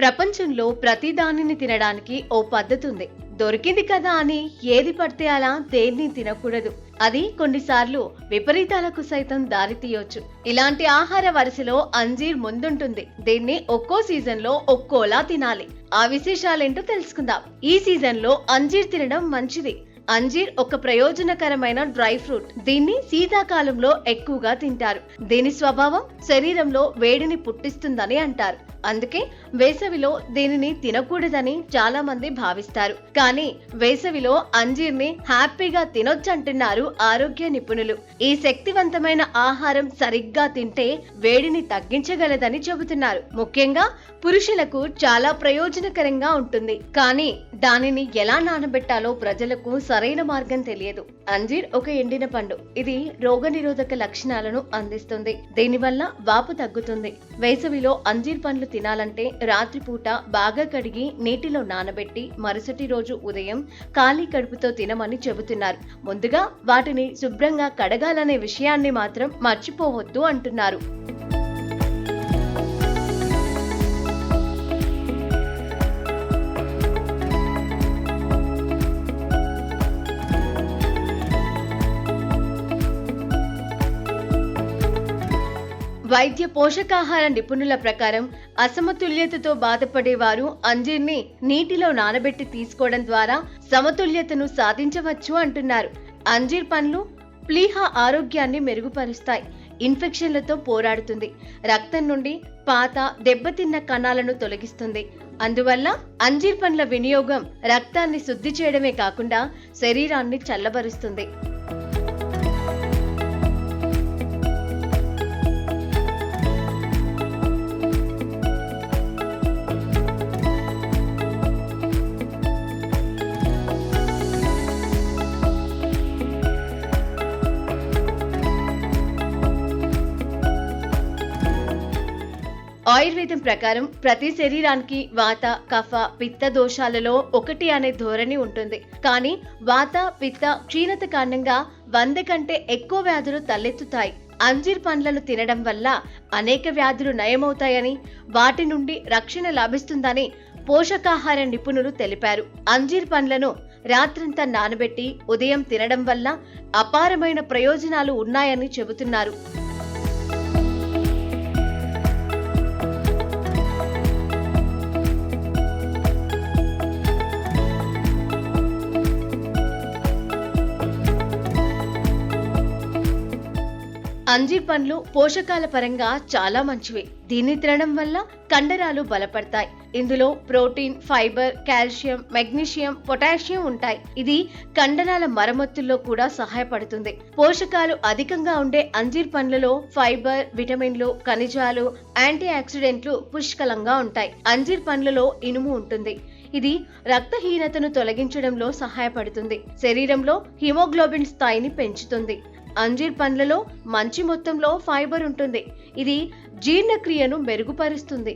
ప్రపంచంలో ప్రతిదానిని తినడానికి ఓ పద్ధతి ఉంది. దొరికింది కదా అని ఏది పడితే అలా దేన్ని తినకూడదు. అది కొన్నిసార్లు విపరీతాలకు సైతం దారితీయొచ్చు. ఇలాంటి ఆహార వరుసలో అంజీర్ ముందుంటుంది. దీన్ని ఒక్కో సీజన్ లో ఒక్కోలా తినాలి. ఆ విశేషాలేంటో తెలుసుకుందాం. ఈ సీజన్ లో అంజీర్ తినడం మంచిది. అంజీర్ ఒక ప్రయోజనకరమైన డ్రై ఫ్రూట్. దీన్ని శీతాకాలంలో ఎక్కువగా తింటారు. దీని స్వభావం శరీరంలో వేడిని పుట్టిస్తుందని అంటారు. అందుకే వేసవిలో దీనిని తినకూడదని చాలా మంది భావిస్తారు. కానీ వేసవిలో అంజీర్ని హ్యాపీగా తినొచ్చంటున్నారు ఆరోగ్య నిపుణులు. ఈ శక్తివంతమైన ఆహారం సరిగ్గా తింటే వేడిని తగ్గించగలదని చెబుతున్నారు. ముఖ్యంగా పురుషులకు చాలా ప్రయోజనకరంగా ఉంటుంది. కానీ దానిని ఎలా నానబెట్టాలో ప్రజలకు సరైన మార్గం తెలియదు. అంజీర్ ఒక ఎండిన పండు. ఇది రోగనిరోధక లక్షణాలను అందిస్తుంది. దీనివల్ల వాపు తగ్గుతుంది. వేసవిలో అంజీర్ పండ్లు తినాలంటే రాత్రిపూట బాగా కడిగి నీటిలో నానబెట్టి మరుసటి రోజు ఉదయం ఖాళీ కడుపుతో తినమని చెబుతున్నారు. ముందుగా వాటిని శుభ్రంగా కడగాలనే విషయాన్ని మాత్రం మర్చిపోవద్దు అంటున్నారు. వైద్య పోషకాహార నిపుణుల ప్రకారం అసమతుల్యతతో బాధపడేవారు అంజీర్ని నీటిలో నానబెట్టి తీసుకోవడం ద్వారా సమతుల్యతను సాధించవచ్చు అంటున్నారు. అంజీర్ పండ్లు ప్లీహ ఆరోగ్యాన్ని మెరుగుపరుస్తాయి. ఇన్ఫెక్షన్లతో పోరాడుతుంది. రక్తం నుండి పాత దెబ్బతిన్న కణాలను తొలగిస్తుంది. అందువల్ల అంజీర్ పండ్ల వినియోగం రక్తాన్ని శుద్ధి చేయడమే కాకుండా శరీరాన్ని చల్లబరుస్తుంది. ఆయుర్వేదం ప్రకారం ప్రతి శరీరానికి వాత, కఫ, పిత్త దోషాలలో ఒకటి అనే ధోరణి ఉంటుంది. కానీ వాత, పిత్త క్షీణత కారణంగా 100 కంటే ఎక్కువ వ్యాధులు తలెత్తుతాయి. అంజీర్ పండ్లను తినడం వల్ల అనేక వ్యాధులు నయమవుతాయని, వాటి నుండి రక్షణ లభిస్తుందని పోషకాహార నిపుణులు తెలిపారు. అంజీర్ పండ్లను రాత్రంతా నానబెట్టి ఉదయం తినడం వల్ల అపారమైన ప్రయోజనాలు ఉన్నాయని చెబుతున్నారు. అంజీర్ పండ్లు పోషకాల పరంగా చాలా మంచివి. దీన్ని తినడం వల్ల కండరాలు బలపడతాయి. ఇందులో protein, fibre, calcium, magnesium, potassium ఉంటాయి. ఇది కండరాల మరమ్మతుల్లో కూడా సహాయపడుతుంది. పోషకాలు అధికంగా ఉండే అంజీర్ పండ్లలో ఫైబర్, విటమిన్లు, ఖనిజాలు, యాంటీ ఆక్సిడెంట్లు పుష్కలంగా ఉంటాయి. అంజీర్ పండ్లలో ఇనుము ఉంటుంది. ఇది రక్తహీనతను తొలగించడంలో సహాయపడుతుంది. శరీరంలో హిమోగ్లోబిన్ స్థాయిని పెంచుతుంది. అంజీర్ పండ్లలో మంచి మొత్తంలో ఫైబర్ ఉంటుంది. ఇది జీర్ణక్రియను మెరుగుపరుస్తుంది.